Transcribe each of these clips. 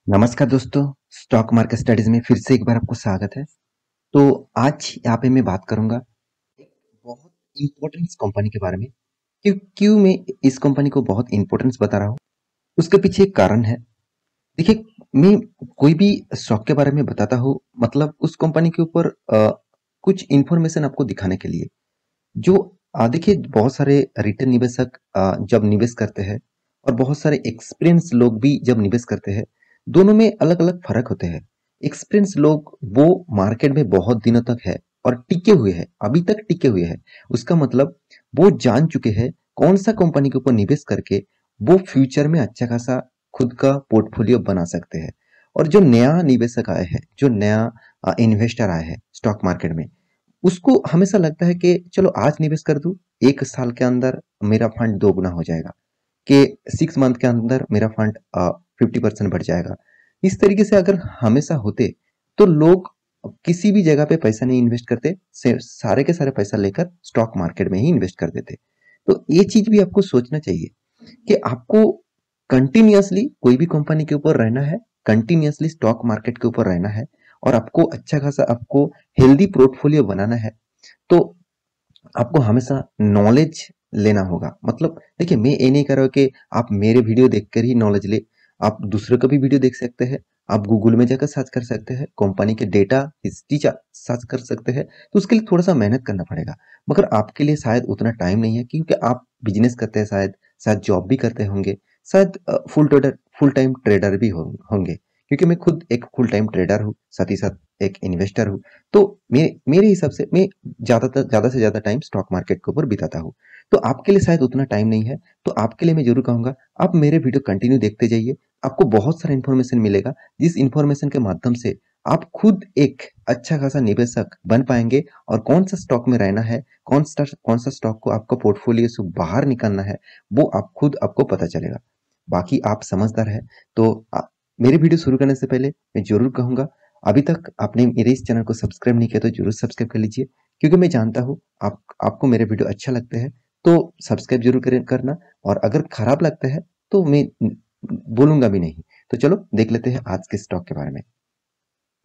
नमस्कार दोस्तों, stock market studies में फिर से एक बार आपको स्वागत है। तो आज यहाँ पे मैं बात करूंगा एक बहुत इम्पोर्टेंट कंपनी के बारे में। क्यों मैं इस कंपनी को बहुत इम्पोर्टेंस बता रहा हूँ, उसके पीछे एक कारण है। देखिए, मैं कोई भी स्टॉक के बारे में बताता हूँ मतलब उस कंपनी के ऊपर कुछ इन्फॉर्मेशन आपको दिखाने के लिए। जो देखिए, बहुत सारे रिटेल निवेशक जब निवेश करते हैं और बहुत सारे एक्सपीरियंस लोग भी जब निवेश करते हैं, दोनों में अलग अलग फर्क होते हैं। एक्सपीरियंस लोग वो मार्केट में बहुत दिनों तक है और टिके हुए हैं, अभी तक टिके हुए हैं। उसका मतलब वो जान चुके हैं कौन सा कंपनी के ऊपर निवेश करके वो फ्यूचर में अच्छा खासा खुद का पोर्टफोलियो बना सकते हैं। और जो नया निवेशक आए हैं, जो नया इन्वेस्टर आए हैं स्टॉक मार्केट में, उसको हमेशा लगता है कि चलो आज निवेश कर दूं, 1 साल के अंदर मेरा फंड 2 गुना हो जाएगा, कि 6 मंथ के अंदर मेरा फंड 50% बढ़ जाएगा। इस तरीके से अगर हमेशा होते तो लोग किसी भी जगह पे पैसा नहीं इन्वेस्ट करते, सारे के सारे पैसा लेकर स्टॉक मार्केट में ही इन्वेस्ट कर देते। तो ये चीज भी आपको सोचना चाहिए कि आपको कंटिन्यूअसली कोई भी कंपनी के ऊपर रहना है, कंटिन्यूअसली स्टॉक मार्केट के ऊपर रहना है और आपको अच्छा खासा आपको हेल्दी पोर्टफोलियो बनाना है। तो आपको हमेशा नॉलेज लेना होगा। मतलब देखिए, मैं ये नहीं कर रहा हूँ कि आप मेरे वीडियो देखकर ही नॉलेज ले। आप दूसरे का भी वीडियो देख सकते हैं, आप गूगल में जाकर सर्च कर सकते हैं, कंपनी के डेटा हिस्ट्री सर्च कर सकते हैं। तो उसके लिए थोड़ा सा मेहनत करना पड़ेगा, मगर आपके लिए शायद उतना टाइम नहीं है, क्योंकि आप बिजनेस करते हैं, शायद शायद जॉब भी करते होंगे, शायद फुल टाइम ट्रेडर भी होंगे। क्योंकि मैं खुद एक फुल टाइम ट्रेडर हूँ, साथ ही साथ एक इन्वेस्टर हूँ। तो मेरे हिसाब से मैं ज़्यादा से ज़्यादा टाइम स्टॉक मार्केट के ऊपर बिताता हूँ। तो आपके लिए शायद उतना टाइम नहीं है, तो आपके लिए मैं ज़रूर कहूँगा, आप मेरे वीडियो कंटिन्यू देखते जाइए। आपको बहुत सारा इन्फॉर्मेशन मिलेगा, जिस इन्फॉर्मेशन के माध्यम से आप खुद एक अच्छा खासा निवेशक बन पाएंगे। और कौन सा स्टॉक में रहना है, कौन सा स्टॉक को आपको पोर्टफोलियो से बाहर निकालना है, वो आपको पता चलेगा। बाकी आप समझदार है। तो मेरे वीडियो शुरू करने से पहले मैं ज़रूर कहूँगा, अभी तक आपने मेरे इस चैनल को सब्सक्राइब नहीं किया तो जरूर सब्सक्राइब कर लीजिए। क्योंकि मैं जानता हूँ आपको मेरे वीडियो अच्छा लगते हैं, तो सब्सक्राइब जरूर करना। और अगर खराब लगता है तो मैं बोलूंगा भी नहीं। तो चलो देख लेते हैं आज के स्टॉक के बारे में।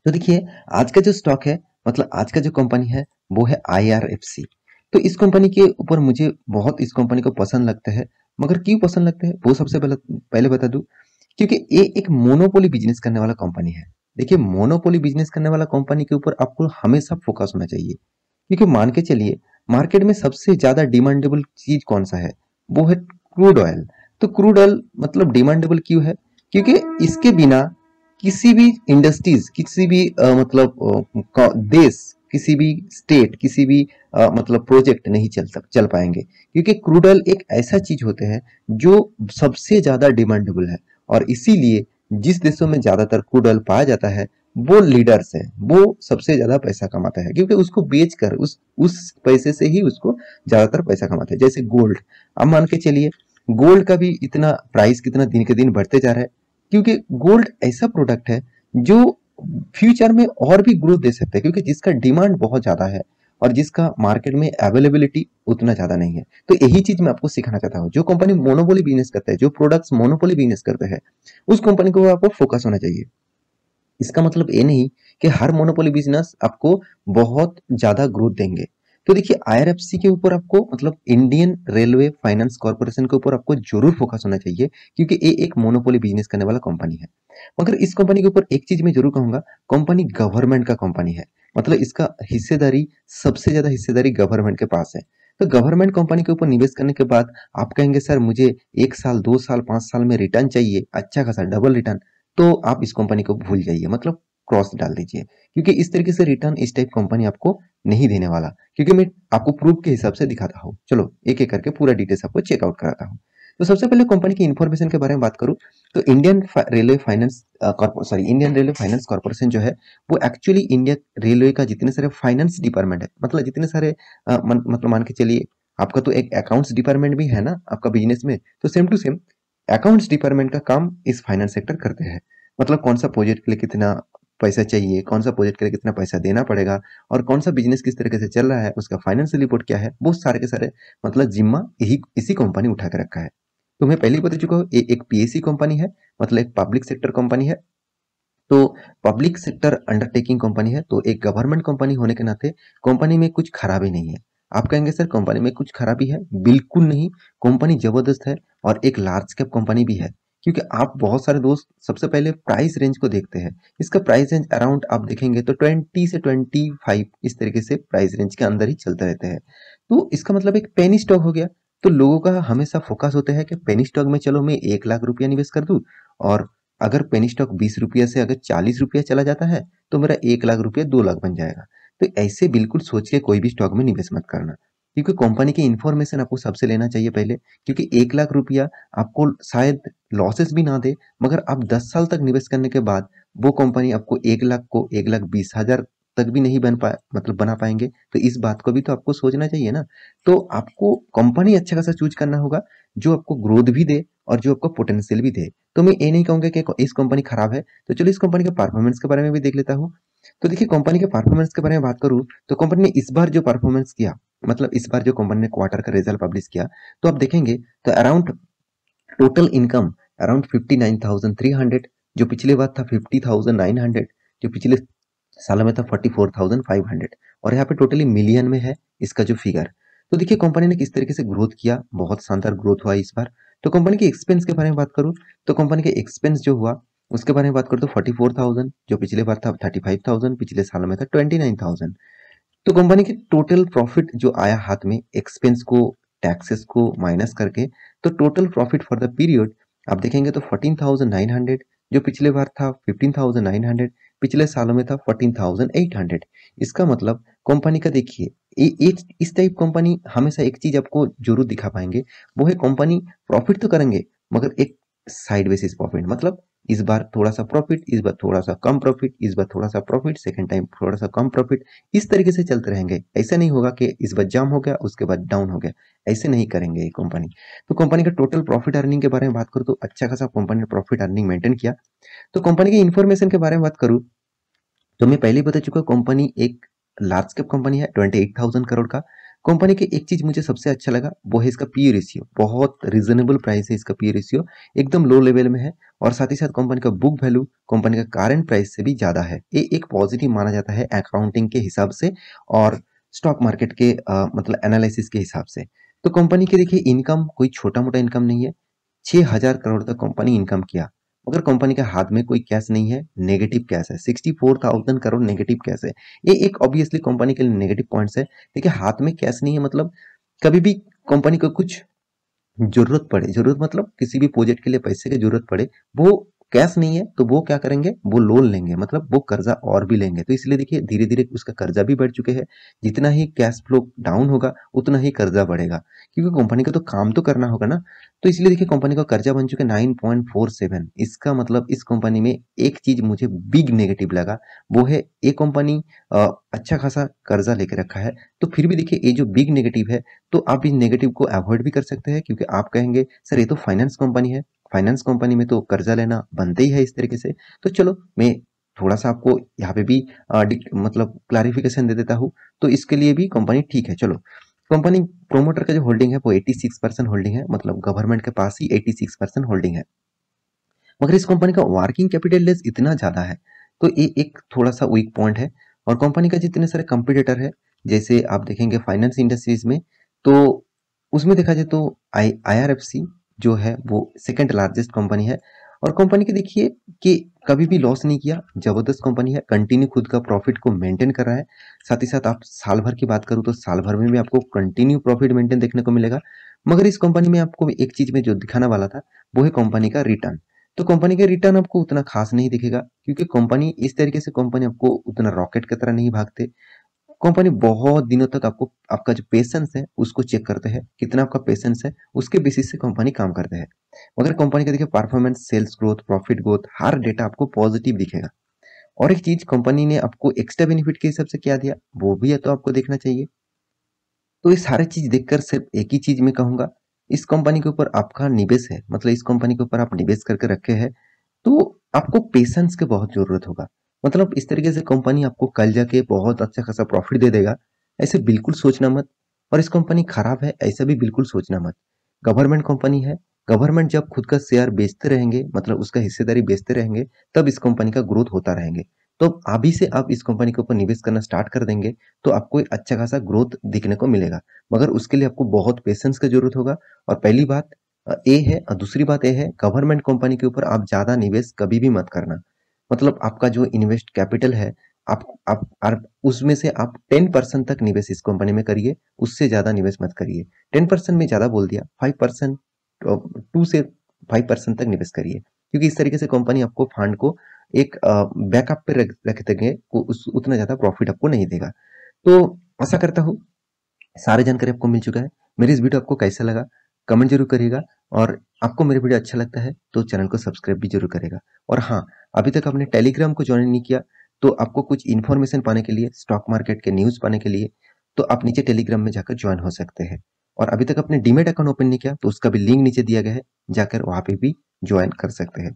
तो देखिए, आज का जो स्टॉक है, मतलब आज का जो कंपनी है, वो है IRFC। तो इस कंपनी के ऊपर मुझे बहुत इस कंपनी को पसंद लगता है। मगर क्यों पसंद लगता है वो सबसे पहले बता दूं। क्योंकि ये एक मोनोपोली बिजनेस करने वाला कंपनी है। देखिए, मोनोपोली बिजनेस करने वाला कंपनी के ऊपर आपको हमेशा फोकस होना चाहिए। क्योंकि मान के चलिए, मार्केट में सबसे ज्यादा डिमांडेबल चीज कौन सा है, वो है क्रूड ऑयल। तो क्रूड ऑयल मतलब डिमांडेबल क्यों है? क्योंकि इसके बिना किसी भी इंडस्ट्रीज, किसी भी देश, किसी भी स्टेट, किसी भी मतलब प्रोजेक्ट नहीं चल पाएंगे। क्योंकि क्रूड ऑयल एक ऐसा चीज होते हैं जो सबसे ज्यादा डिमांडेबल है। और इसीलिए जिस देशों में ज्यादातर क्रूड ऑयल पाया जाता है, वो लीडर्स है, वो सबसे ज्यादा पैसा कमाता है, क्योंकि उसको बेचकर उस पैसे से ही उसको ज्यादातर पैसा कमाता है। जैसे गोल्ड, अब मान के चलिए, गोल्ड का भी इतना प्राइस कितना दिन के दिन बढ़ते जा रहा है, क्योंकि गोल्ड ऐसा प्रोडक्ट है जो फ्यूचर में और भी ग्रोथ दे सकता है, क्योंकि जिसका डिमांड बहुत ज्यादा है और जिसका मार्केट में अवेलेबिलिटी उतना ज्यादा नहीं है। तो यही चीज मैं आपको सिखाना चाहता हूँ। जो कंपनी मोनोपोली बिजनेस करता है, जो प्रोडक्ट्स मोनोपोली बिजनेस करते हैं, उस कंपनी को आपको फोकस होना चाहिए। इसका मतलब ये नहीं कि हर मोनोपोली बिजनेस आपको बहुत ज्यादा ग्रोथ देंगे। तो देखिए, IRFC के ऊपर आपको, मतलब इंडियन रेलवे फाइनेंस कॉर्पोरेशन के ऊपर आपको जरूर फोकस होना चाहिए, क्योंकि ये एक मोनोपोली बिजनेस करने वाला कंपनी है। मगर इस कंपनी के ऊपर एक चीज मैं जरूर कहूंगा, कंपनी गवर्नमेंट का कंपनी है। मतलब इसका हिस्सेदारी, सबसे ज्यादा हिस्सेदारी गवर्नमेंट के पास है। तो गवर्नमेंट कंपनी के ऊपर निवेश करने के बाद आप कहेंगे, सर मुझे 1 साल, 2 साल, 5 साल में रिटर्न चाहिए, अच्छा खासा डबल रिटर्न, तो आप इस कंपनी को भूल जाइए, मतलब क्रॉस डाल दीजिए। क्योंकि इस तरीके से रिटर्न इस टाइप कंपनी आपको नहीं देने वाला। क्योंकि मैं आपको प्रूफ के हिसाब से दिखाता हूँ। चलो एक एक करके पूरा डिटेल्स आपको चेकआउट कराता हूँ। तो सबसे पहले कंपनी की इन्फॉर्मेशन के बारे में बात करूँ, तो इंडियन रेलवे फाइनेंस कॉर्पोरेशन जो है, वो एक्चुअली इंडिया रेलवे का जितने सारे फाइनेंस डिपार्टमेंट है, मतलब जितने सारे मतलब मान के चलिए, आपका तो एक अकाउंट्स डिपार्टमेंट भी है ना आपका बिजनेस में, तो same to same accounts department का काम इस फाइनेंस सेक्टर करते हैं। मतलब कौन सा प्रोजेक्ट के लिए कितना पैसा चाहिए, कौन सा प्रोजेक्ट के लिए कितना पैसा देना पड़ेगा, और कौन सा बिजनेस किस तरीके से चल रहा है, उसका फाइनेंशियल रिपोर्ट क्या है, वो सारे के सारे मतलब जिम्मा यही इसी कंपनी उठा के रखा है। तो मैं पहले ही बता चुका हूँ, ये एक PSC कंपनी है, मतलब एक पब्लिक सेक्टर कंपनी है। तो पब्लिक सेक्टर अंडरटेकिंग कंपनी है, तो एक गवर्नमेंट कंपनी होने के नाते कंपनी में कुछ खराबी नहीं है। आप कहेंगे सर कंपनी में कुछ खराबी है? बिल्कुल नहीं, कंपनी जबरदस्त है और एक लार्ज कैप कंपनी भी है। क्योंकि आप बहुत सारे दोस्त सबसे पहले प्राइस रेंज को देखते हैं। इसका प्राइस रेंज अराउंड आप देखेंगे तो 20 से 25 इस तरीके से प्राइस रेंज के अंदर ही चलते रहते हैं। तो इसका मतलब एक पेनी स्टॉक हो गया। तो लोगों का हमेशा फोकस होता है कि पेनी स्टॉक में चलो मैं 1 लाख रुपया निवेश कर दूं, और अगर पेनी स्टॉक 20 रुपया से अगर 40 रुपया चला जाता है तो मेरा 1 लाख रुपया 2 लाख बन जाएगा। तो ऐसे बिल्कुल सोच के कोई भी स्टॉक में निवेश मत करना, क्योंकि कंपनी की इन्फॉर्मेशन आपको सबसे लेना चाहिए पहले। क्योंकि 1 लाख रुपया आपको शायद लॉसेस भी ना दे, मगर आप 10 साल तक निवेश करने के बाद वो कंपनी आपको 1 लाख को 1,20,000 तक भी नहीं बना पाएंगे। तो इस बात को भी तो आपको सोचना चाहिए ना। तो आपको कंपनी अच्छा खासा चूज करना होगा जो आपको ग्रोथ भी दे और जो आपको पोटेंशियल भी दे। तो मैं ये नहीं कहूंगा कि इस कंपनी खराब है। तो चलो इस कंपनी के परफॉर्मेंस के बारे में भी देख लेता हूँ। तो देखिए कंपनी के परफॉर्मेंस के बारे में बात करूँ तो कंपनी ने इस बार जो परफॉर्मेंस किया, मतलब इस बार जो कंपनी ने क्वार्टर का रिजल्ट पब्लिश किया, तो आप देखेंगे तो अराउंड टोटल इनकम अराउंड 59,300, जो पिछले बार था 50,900, जो पिछले साल में था 44,500, और यहाँ पे टोटली मिलियन में है इसका जो फिगर। तो देखिए कंपनी ने किस तरीके से ग्रोथ किया, बहुत शानदार ग्रोथ हुआ इस बार। तो कंपनी के एक्सपेंस के बारे में बात करूँ तो कंपनी के एक्सपेंस जो हुआ उसके बारे में बात करूँ तो 44,000, जो पिछले बार था 35,000, पिछले साल में था 29,000। तो कंपनी की टोटल प्रॉफिट जो आया हाथ में एक्सपेंस को टैक्सेस को माइनस करके, तो total profit for the period आप देखेंगे तो 14,900, जो पिछले बार था 15,900, पिछले सालों में था 14,800। इसका मतलब कंपनी का देखिए इस टाइप कंपनी हमेशा एक चीज आपको जरूर दिखा पाएंगे, वो है कंपनी प्रॉफिट तो करेंगे मगर एक साइड बेसिस प्रॉफिट। मतलब इस बार थोड़ा सा प्रॉफिट, इस बार थोड़ा सा कम प्रॉफिट, इस बार थोड़ा सा प्रॉफिट, सेकंड टाइम थोड़ा सा कम प्रॉफिट, इस तरीके से चलते रहेंगे। ऐसा नहीं होगा कि इस बार जाम हो गया उसके बाद डाउन हो गया, ऐसे नहीं करेंगे ये कंपनी। तो कंपनी का टोटल प्रॉफिट अर्निंग के बारे में बात करूँ तो अच्छा खासा कंपनी ने प्रॉफिट अर्निंग मेंटेन किया। तो कंपनी की इन्फॉर्मेशन के बारे में बात करूँ तो मैं पहले ही बता चुका, कंपनी एक लार्ज कैप कंपनी है 28,000 करोड़ का। कंपनी की एक चीज मुझे सबसे अच्छा लगा वो है इसका पी रेशियो, बहुत रिजनेबल प्राइस है इसका पी रेशियो, एकदम लो लेवल में है। और साथ ही साथ कंपनी का बुक वैल्यू कंपनी का करंट प्राइस से भी ज्यादा है। ये एक पॉजिटिव माना जाता है अकाउंटिंग के हिसाब से और स्टॉक मार्केट के मतलब एनालिसिस के हिसाब से। तो कंपनी के देखिए इनकम कोई छोटा मोटा इनकम नहीं है, 6,000 करोड़ तक कंपनी इनकम किया, मगर कंपनी के हाथ में कोई कैश नहीं है, नेगेटिव कैश है, 64,000 करोड़ नेगेटिव कैश है। ये एक ऑब्वियसली कंपनी के लिए नेगेटिव पॉइंट्स है। देखिए हाथ में कैश नहीं है मतलब कभी भी कंपनी को कुछ जरूरत पड़े, जरूरत मतलब किसी भी प्रोजेक्ट के लिए पैसे की जरूरत पड़े, वो कैश नहीं है तो वो क्या करेंगे, वो लोन लेंगे, मतलब वो कर्जा और भी लेंगे। तो इसलिए देखिए धीरे धीरे उसका कर्जा भी बढ़ चुके हैं। जितना ही कैश फ्लो डाउन होगा उतना ही कर्जा बढ़ेगा, क्योंकि कंपनी को तो काम तो करना होगा ना। तो इसलिए देखिए कंपनी का कर्जा बन चुके 9.47। इसका मतलब इस कंपनी में एक चीज मुझे बिग नेगेटिव लगा, वो है ये कंपनी अच्छा खासा कर्जा लेके रखा है। तो फिर भी देखिए ये जो बिग नेगेटिव है, तो आप इस नेगेटिव को अवॉइड भी कर सकते हैं, क्योंकि आप कहेंगे सर ये तो फाइनेंस कंपनी है, फाइनेंस कंपनी में तो कर्जा लेना बनते ही है इस तरीके से। तो चलो मैं थोड़ा सा आपको यहाँ पे भी मतलब क्लैरिफिकेशन दे देता हूँ। तो इसके लिए भी कंपनी ठीक है। चलो कंपनी प्रोमोटर का जो होल्डिंग है वो 86% होल्डिंग है, मतलब गवर्नमेंट के पास ही 86% होल्डिंग है। मगर इस कंपनी का वर्किंग कैपिटल लेस इतना ज्यादा है, तो ये एक थोड़ा सा वीक पॉइंट है। और कंपनी का जितने सारे कंपटीटर है, जैसे आप देखेंगे फाइनेंस इंडस्ट्रीज में, तो उसमें देखा जाए तो IRFC जो है वो सेकंड लार्जेस्ट कंपनी है। और कंपनी के देखिए कि कभी भी लॉस नहीं किया, जबरदस्त कंपनी है, कंटिन्यू खुद का प्रॉफिट को मेंटेन कर रहा है। साथ ही साथ आप साल भर की बात करूं तो साल भर में भी आपको कंटिन्यू प्रॉफिट मेंटेन देखने को मिलेगा। मगर इस कंपनी में आपको एक चीज में जो दिखाना वाला था वो है कंपनी का रिटर्न। तो कंपनी के रिटर्न आपको उतना खास नहीं दिखेगा, क्योंकि कंपनी इस तरीके से कंपनी आपको उतना रॉकेट की तरह नहीं भागते। कंपनी बहुत दिनों तक आपको आपका जो पेशेंस है उसको चेक करते हैं, कितना आपका पेशेंस है उसके बेसिस से कंपनी काम करते हैं। मगर कंपनी का देखिए performance, sales growth, profit growth, हर डेटा आपको पॉजिटिव दिखेगा। और एक चीज कंपनी ने आपको एक्स्ट्रा बेनिफिट के हिसाब से क्या दिया वो भी है तो आपको देखना चाहिए। तो ये सारे चीज देखकर सिर्फ एक ही चीज मैं कहूंगा, इस कंपनी के ऊपर आपका निवेश है, मतलब इस कंपनी के ऊपर आप निवेश करके रखे हैं, तो आपको पेशेंस की बहुत जरूरत होगा। मतलब इस तरीके से कंपनी आपको कल जाके बहुत अच्छा खासा प्रॉफिट दे देगा, ऐसे बिल्कुल सोचना मत। और इस कंपनी खराब है ऐसा भी बिल्कुल सोचना मत। गवर्नमेंट कंपनी है, गवर्नमेंट जब खुद का शेयर बेचते रहेंगे, मतलब उसका हिस्सेदारी बेचते रहेंगे, तब इस कंपनी का ग्रोथ होता रहेंगे। तो अभी से आप इस कंपनी के ऊपर निवेश करना स्टार्ट कर देंगे, तो आपको एक अच्छा खासा ग्रोथ दिखने को मिलेगा। मगर उसके लिए आपको बहुत पेशेंस की ज़रूरत होगा। और पहली बात ये है, और दूसरी बात ये है, गवर्नमेंट कंपनी के ऊपर आप ज़्यादा निवेश कभी भी मत करना। मतलब आपका जो इन्वेस्ट कैपिटल है, आप उसमें से आप 10% तक निवेश इस कंपनी में करिए, उससे ज़्यादा निवेश मत करिए। 10% में ज़्यादा बोल दिया, 5%, 2 से 5% तक निवेश करिए, क्योंकि इस तरीके से कंपनी आपको फंड को एक बैकअप पे रख देंगे, उतना ज़्यादा प्रॉफिट आपको नहीं देगा। तो आशा करता हूँ सारी जानकारी आपको मिल चुका है। मेरी इस वीडियो आपको कैसा लगा कमेंट जरूर करिएगा, और आपको मेरी वीडियो अच्छा लगता है तो चैनल को सब्सक्राइब भी जरूर करेगा। और हाँ, अभी तक आपने टेलीग्राम को ज्वाइन नहीं किया, तो आपको कुछ इन्फॉर्मेशन पाने के लिए, स्टॉक मार्केट के न्यूज़ पाने के लिए, तो आप नीचे टेलीग्राम में जाकर ज्वाइन हो सकते हैं। और अभी तक आपने डीमेट अकाउंट ओपन नहीं किया तो उसका भी लिंक नीचे दिया गया है, जाकर वहाँ पे भी ज्वाइन कर सकते हैं।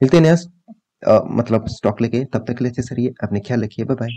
मिलते हैं नया मतलब स्टॉक लेके, तब तक के लिए अच्छे से रहिए, अपने ख्याल रखिए, बाय बाय।